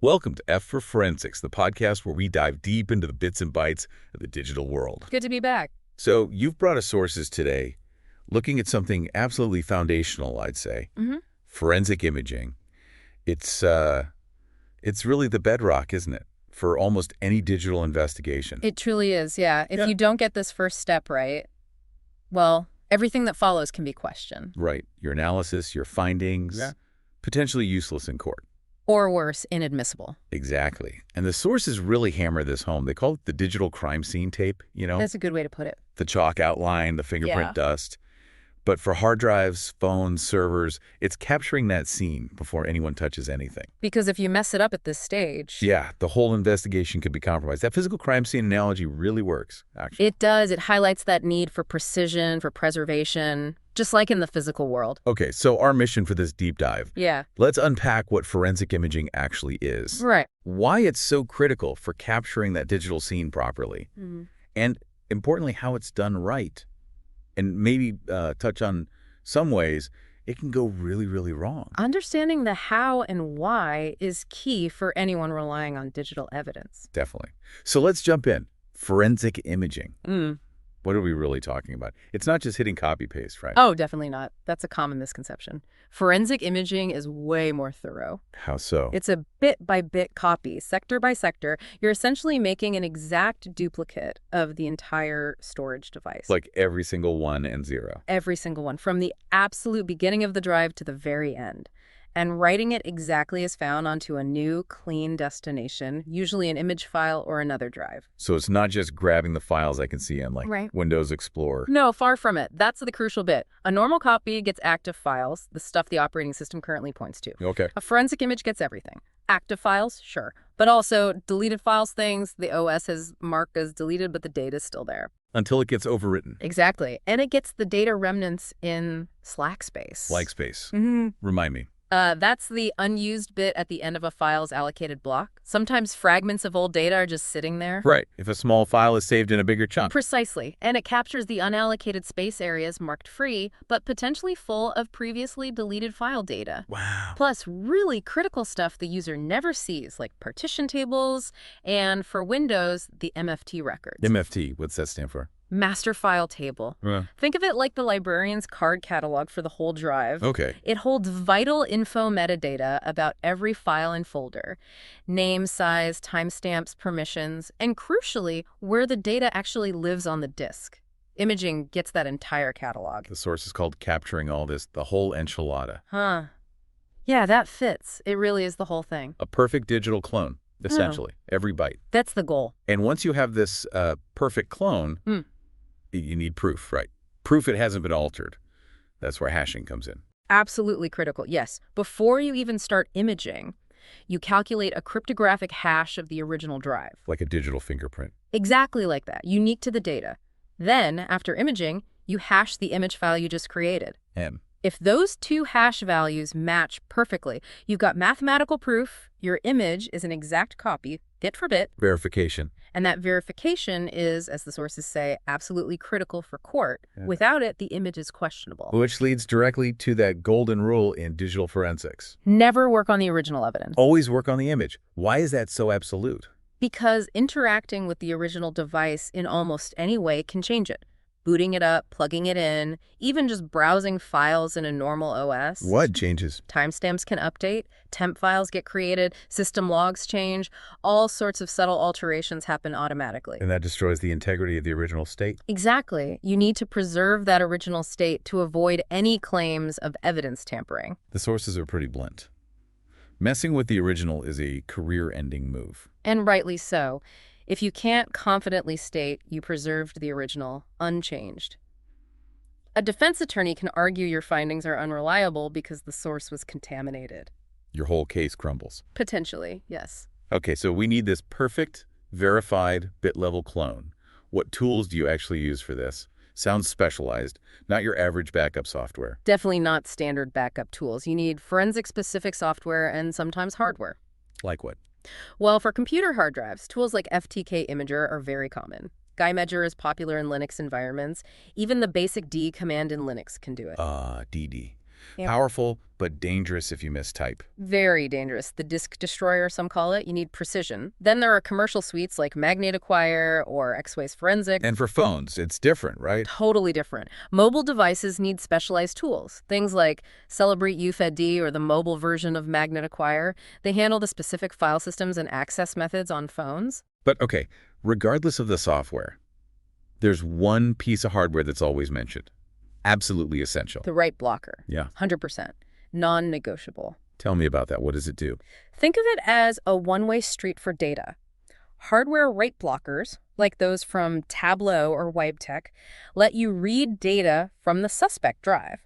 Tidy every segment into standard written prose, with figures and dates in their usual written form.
Welcome to F for Forensics, the podcast where we dive deep into the bits and bytes of the digital world. Good to be back. So you've brought us sources today looking at something absolutely foundational, I'd say. Forensic imaging. It's really the bedrock, isn't it, for almost any digital investigation? It truly is, yeah. If you don't get this first step right, well, everything that follows can be questioned. Right. Your analysis, your findings, potentially useless in court. Or worse, inadmissible. Exactly. And the sources really hammer this home. They call it the digital crime scene tape, you know? That's a good way to put it. The chalk outline, the fingerprint dust. But for hard drives, phones, servers, it's capturing that scene before anyone touches anything. Because if you mess it up at this stage... Yeah, the whole investigation could be compromised. That physical crime scene analogy really works, actually. It does. It highlights that need for precision, for preservation, just like in the physical world. Okay, so our mission for this deep dive. Yeah. Let's unpack what forensic imaging actually is. Right. Why it's so critical for capturing that digital scene properly. And importantly, how it's done right. And maybe touch on some ways it can go really, really wrong. Understanding the how and why is key for anyone relying on digital evidence. Definitely. So let's jump in. Forensic imaging. What are we really talking about? It's not just hitting copy-paste, right? Oh, definitely not. That's a common misconception. Forensic imaging is way more thorough. How so? It's a bit-by-bit copy, sector by sector. You're essentially making an exact duplicate of the entire storage device. Like every single one and zero. Every single one, from the absolute beginning of the drive to the very end. And writing it exactly as found onto a new, clean destination, usually an image file or another drive. So it's not just grabbing the files I can see in, like Windows Explorer. No, far from it. That's the crucial bit. A normal copy gets active files, the stuff the operating system currently points to. Okay. A forensic image gets everything. Active files, sure. But also deleted files, things the OS has marked as deleted, but the data's still there. Until it gets overwritten. Exactly. And it gets the data remnants in slack space. Slack space. Remind me. That's the unused bit at the end of a file's allocated block. Sometimes fragments of old data are just sitting there. Right, if a small file is saved in a bigger chunk. Precisely, and it captures the unallocated space areas marked free, but potentially full of previously deleted file data. Wow. Plus, really critical stuff the user never sees, like partition tables, and for Windows, the MFT records. MFT, what's that stand for? Master file table. Think of it like the librarian's card catalog for the whole drive. Okay. It holds vital info metadata about every file and folder. Name, size, timestamps, permissions, and crucially, where the data actually lives on the disk. Imaging gets that entire catalog. The source is called capturing all this, the whole enchilada. Yeah, that fits. It really is the whole thing. A perfect digital clone, essentially, every byte. That's the goal. And once you have this perfect clone, you need proof, right? Proof it hasn't been altered. That's where hashing comes in. Absolutely critical, yes. Before you even start imaging, you calculate a cryptographic hash of the original drive. Like a digital fingerprint. Exactly like that, unique to the data. Then, after imaging, you hash the image file you just created. M. If those two hash values match perfectly, you've got mathematical proof your image is an exact copy, bit for bit. Verification. And that verification is, as the sources say, absolutely critical for court. Without it, the image is questionable. Which leads directly to that golden rule in digital forensics. Never work on the original evidence. Always work on the image. Why is that so absolute? Because interacting with the original device in almost any way can change it. Booting it up, plugging it in, even just browsing files in a normal OS. What changes? Timestamps can update, temp files get created, system logs change, all sorts of subtle alterations happen automatically. And that destroys the integrity of the original state? Exactly. You need to preserve that original state to avoid any claims of evidence tampering. The sources are pretty blunt. Messing with the original is a career-ending move. And rightly so. If you can't confidently state you preserved the original unchanged. A defense attorney can argue your findings are unreliable because the source was contaminated. Your whole case crumbles. Potentially, yes. Okay, so we need this perfect, verified, bit-level clone. What tools do you actually use for this? Sounds specialized, not your average backup software. Definitely not standard backup tools. You need forensic-specific software and sometimes hardware. Like what? Well, for computer hard drives, tools like FTK Imager are very common. Imager is popular in Linux environments. Even the basic D command in Linux can do it. DD. Yep. Powerful, but dangerous if you mistype. Very dangerous. The disk destroyer, some call it. You need precision. Then there are commercial suites like MagnetAcquire or X-Ways Forensic. And for phones, it's different, right? Totally different. Mobile devices need specialized tools. Things like Cellebrite UFED or the mobile version of MagnetAcquire. They handle the specific file systems and access methods on phones. But okay, regardless of the software, there's one piece of hardware that's always mentioned. Absolutely essential. The write blocker. Yeah. 100%. Non-negotiable. Tell me about that. What does it do? Think of it as a one-way street for data. Hardware write blockers, like those from Tableau or WipeTech, let you read data from the suspect drive.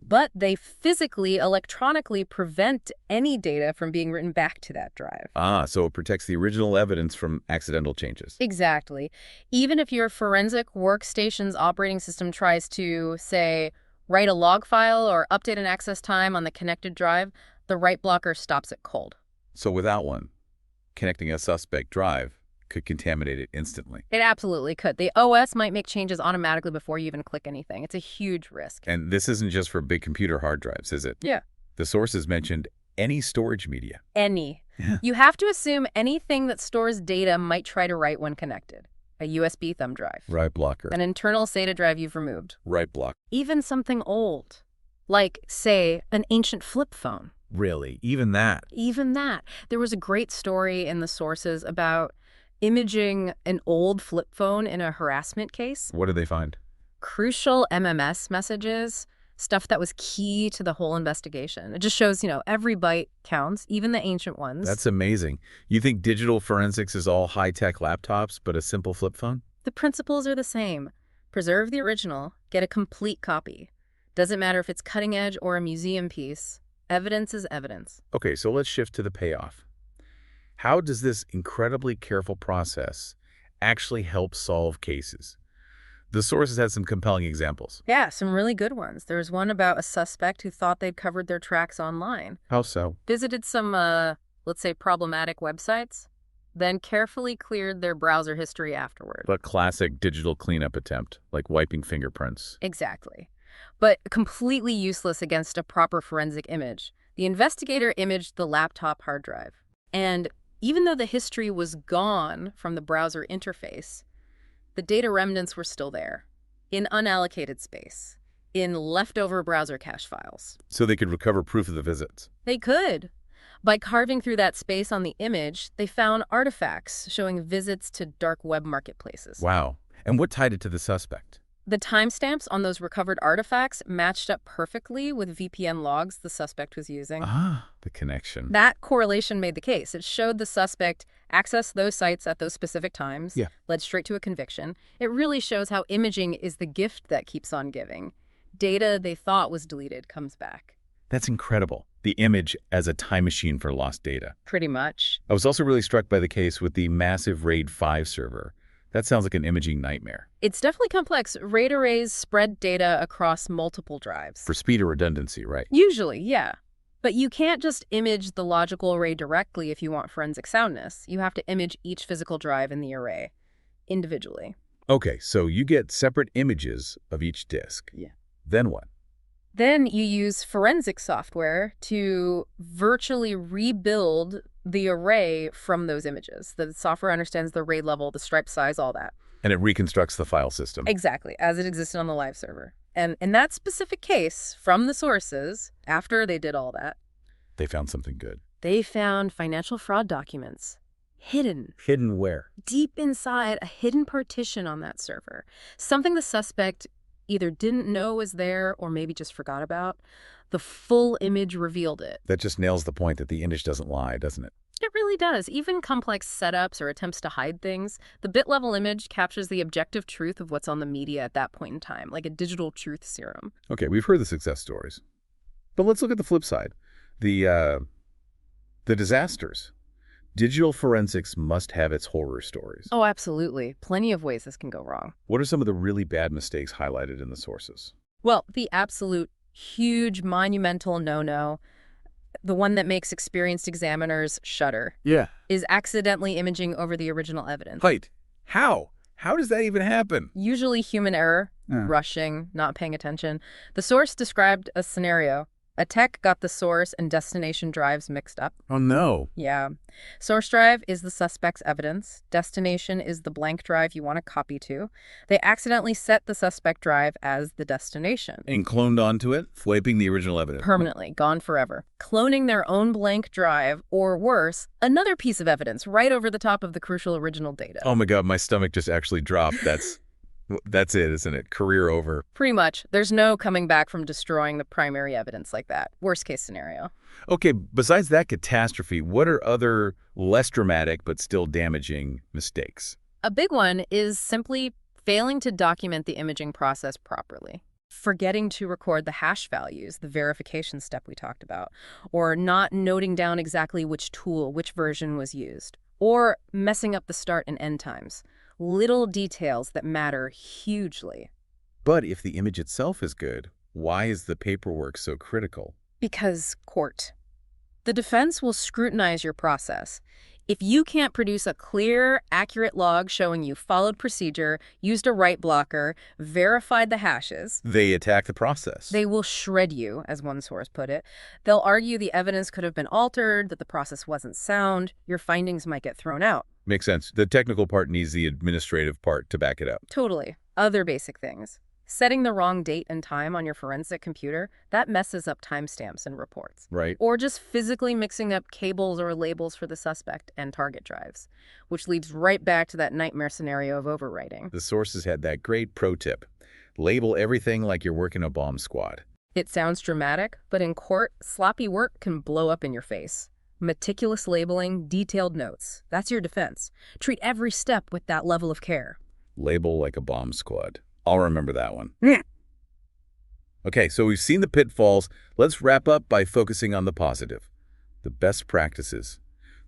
But they physically, electronically prevent any data from being written back to that drive. Ah, so it protects the original evidence from accidental changes. Exactly. Even if your forensic workstation's operating system tries to, say, write a log file or update an access time on the connected drive, the write blocker stops it cold. So without one, connecting a suspect drive could contaminate it instantly. It absolutely could. The OS might make changes automatically before you even click anything. It's a huge risk. And this isn't just for big computer hard drives, is it? Yeah. The sources mentioned any storage media. Any. Yeah. You have to assume anything that stores data might try to write when connected. A USB thumb drive. Write blocker. An internal SATA drive you've removed. Write block. Even something old. Like, say, an ancient flip phone. Really? Even that? Even that. There was a great story in the sources about imaging an old flip phone in a harassment case. What did they find? Crucial MMS messages, stuff that was key to the whole investigation. It just shows, every byte counts, even the ancient ones. That's amazing. You think digital forensics is all high-tech laptops, but a simple flip phone? The principles are the same. Preserve the original, get a complete copy. Doesn't matter if it's cutting edge or a museum piece. Evidence is evidence. Okay, so let's shift to the payoff. How does this incredibly careful process actually help solve cases? The sources had some compelling examples. Yeah, some really good ones. There's one about a suspect who thought they'd covered their tracks online. How so? Visited some, let's say, problematic websites, then carefully cleared their browser history afterward. A classic digital cleanup attempt, like wiping fingerprints. Exactly. But completely useless against a proper forensic image. The investigator imaged the laptop hard drive. And even though the history was gone from the browser interface, the data remnants were still there, in unallocated space, in leftover browser cache files. So they could recover proof of the visits. They could. By carving through that space on the image, they found artifacts showing visits to dark web marketplaces. Wow. And what tied it to the suspect? The timestamps on those recovered artifacts matched up perfectly with VPN logs the suspect was using. Ah, the connection. That correlation made the case. It showed the suspect accessed those sites at those specific times, led straight to a conviction. It really shows how imaging is the gift that keeps on giving. Data they thought was deleted comes back. That's incredible. The image as a time machine for lost data. Pretty much. I was also really struck by the case with the massive RAID 5 server. That sounds like an imaging nightmare. It's definitely complex. RAID arrays spread data across multiple drives. For speed or redundancy, right? Usually, yeah. But you can't just image the logical array directly if you want forensic soundness. You have to image each physical drive in the array individually. Okay, so you get separate images of each disk. Yeah. Then what? Then you use forensic software to virtually rebuild the array from those images. The software understands the RAID level, the stripe size, all that. And it reconstructs the file system. Exactly, as it existed on the live server. And in that specific case, from the sources, after they did all that, They found something good. they found financial fraud documents. Hidden. Hidden where? Deep inside a hidden partition on that server. Something the suspect either didn't know was there or maybe just forgot about. The full image revealed it. That just nails the point that the image doesn't lie, doesn't it? It really does. Even complex setups or attempts to hide things, the bit-level image captures the objective truth of what's on the media at that point in time, like a digital truth serum. Okay, we've heard the success stories. But let's look at the flip side. The disasters. Digital forensics must have its horror stories. Oh, absolutely. Plenty of ways this can go wrong. What are some of the really bad mistakes highlighted in the sources? Well, the absolute huge monumental no-no, the one that makes experienced examiners shudder, is accidentally imaging over the original evidence. Wait, how? How does that even happen? Usually human error, rushing, not paying attention. The source described a scenario. A tech got the source and destination drives mixed up. Oh, no. Yeah. Source drive is the suspect's evidence. Destination is the blank drive you want to copy to. They accidentally set the suspect drive as the destination. And cloned onto it, wiping the original evidence. Permanently, gone forever. Cloning their own blank drive, or worse, another piece of evidence right over the top of the crucial original data. Oh my God, my stomach just actually dropped. That's it, isn't it? Career over. Pretty much. There's no coming back from destroying the primary evidence like that. Worst case scenario. Okay, besides that catastrophe, what are other less dramatic but still damaging mistakes? A big one is simply failing to document the imaging process properly. Forgetting to record the hash values, the verification step we talked about, or not noting down exactly which tool, which version was used, or messing up the start and end times. Little details that matter hugely. But if the image itself is good, why is the paperwork so critical? Because court. The defense will scrutinize your process. If you can't produce a clear, accurate log showing you followed procedure, used a write blocker, verified the hashes, They attack the process. they will shred you, as one source put it. They'll argue the evidence could have been altered, that the process wasn't sound, your findings might get thrown out. Makes sense. The technical part needs the administrative part to back it up. Totally. Other basic things. Setting the wrong date and time on your forensic computer, that messes up timestamps and reports. Right. Or just physically mixing up cables or labels for the suspect and target drives, which leads right back to that nightmare scenario of overwriting. The sources had that great pro tip. Label everything like you're working a bomb squad. It sounds dramatic, but in court, sloppy work can blow up in your face. Meticulous labeling, detailed notes. That's your defense. Treat every step with that level of care. Label like a bomb squad. I'll remember that one. Okay, so we've seen the pitfalls. Let's wrap up by focusing on the positive. The best practices.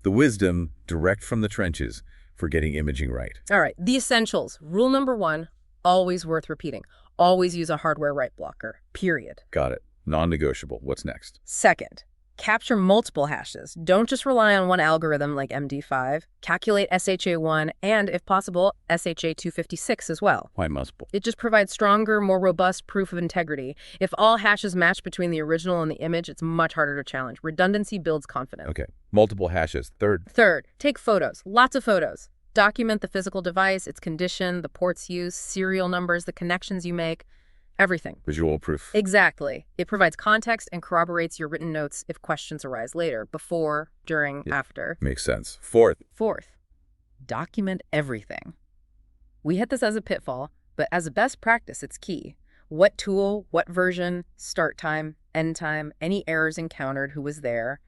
The wisdom direct from the trenches for getting imaging right. All right, the essentials. Rule number 1, always worth repeating. Always use a hardware write blocker, period. Got it. Non-negotiable. What's next? Second, capture multiple hashes. Don't just rely on one algorithm like MD5. Calculate SHA-1 and, if possible, SHA-256 as well. Why multiple? It just provides stronger, more robust proof of integrity. If all hashes match between the original and the image, it's much harder to challenge. Redundancy builds confidence. Okay. Multiple hashes. Third, take photos. Lots of photos. Document the physical device, its condition, the ports used, serial numbers, the connections you make. Everything. Visual proof. Exactly. It provides context and corroborates your written notes if questions arise later, before, during, after. Makes sense. Fourth, Document everything. We hit this as a pitfall, but as a best practice, it's key. What tool, what version, start time, end time, any errors encountered, who was there.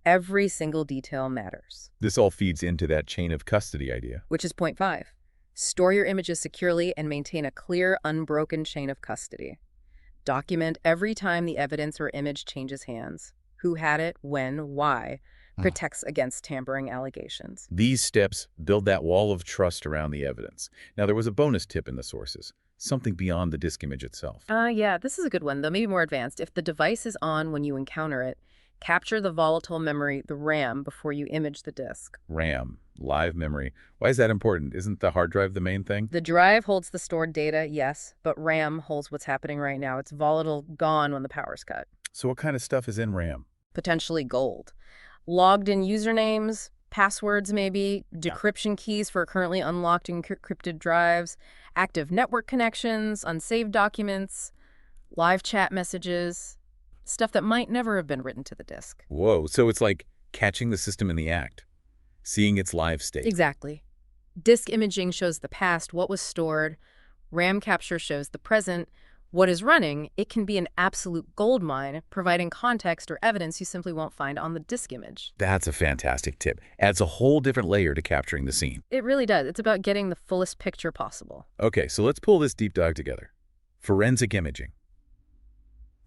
Every single detail matters. this all feeds into that chain of custody idea. Which is point 5. Store your images securely and maintain a clear, unbroken chain of custody. Document every time the evidence or image changes hands. Who had it, when, why. Protects against tampering allegations. These steps build that wall of trust around the evidence. Now, there was a bonus tip in the sources, something beyond the disk image itself. Yeah, this is a good one, though maybe more advanced. If the device is on when you encounter it, capture the volatile memory, the RAM, before you image the disk. RAM, live memory. Why is that important? Isn't the hard drive the main thing? The drive holds the stored data, yes, but RAM holds what's happening right now. It's volatile, gone when the power's cut. So what kind of stuff is in RAM? Potentially gold. Logged in usernames, passwords maybe, decryption keys for currently unlocked encrypted drives, active network connections, unsaved documents, live chat messages, stuff that might never have been written to the disk. Whoa, so it's like catching the system in the act, seeing its live state. Exactly. Disk imaging shows the past, what was stored. RAM capture shows the present, what is running. It can be an absolute goldmine, providing context or evidence you simply won't find on the disk image. That's a fantastic tip. Adds a whole different layer to capturing the scene. It really does. It's about getting the fullest picture possible. Okay, so let's pull this deep dive together. Forensic imaging.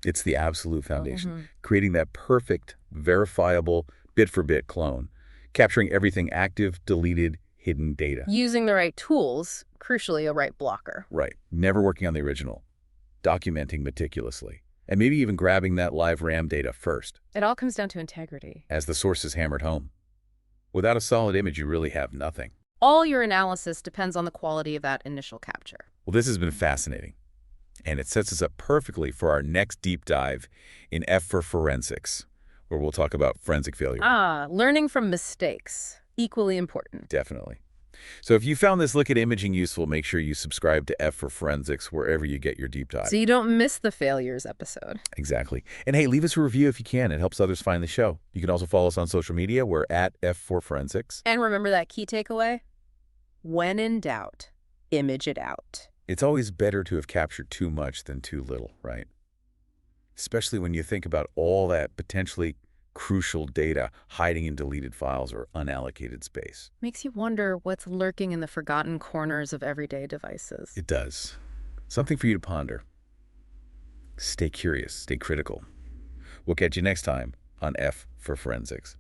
It's the absolute foundation. Creating that perfect, verifiable, bit-for-bit clone. Capturing everything active, deleted, hidden data. Using the right tools, crucially a write blocker. Right. Never working on the original. Documenting meticulously. And maybe even grabbing that live RAM data first. It all comes down to integrity. As the source is hammered home. Without a solid image, you really have nothing. All your analysis depends on the quality of that initial capture. Well, this has been fascinating. And it sets us up perfectly for our next deep dive in F for forensics, where we'll talk about forensic failure. Learning from mistakes. Equally important. Definitely. So if you found this look at imaging useful, make sure you subscribe to F for Forensics wherever you get your deep dive. So you don't miss the failures episode. Exactly. And hey, leave us a review if you can. It helps others find the show. You can also follow us on social media. We're at F4Forensics. And remember that key takeaway? When in doubt, image it out. It's always better to have captured too much than too little, right? Especially when you think about all that potentially crucial data hiding in deleted files or unallocated space. Makes you wonder what's lurking in the forgotten corners of everyday devices. It does. Something for you to ponder. Stay curious, stay critical. We'll catch you next time on F for Forensics.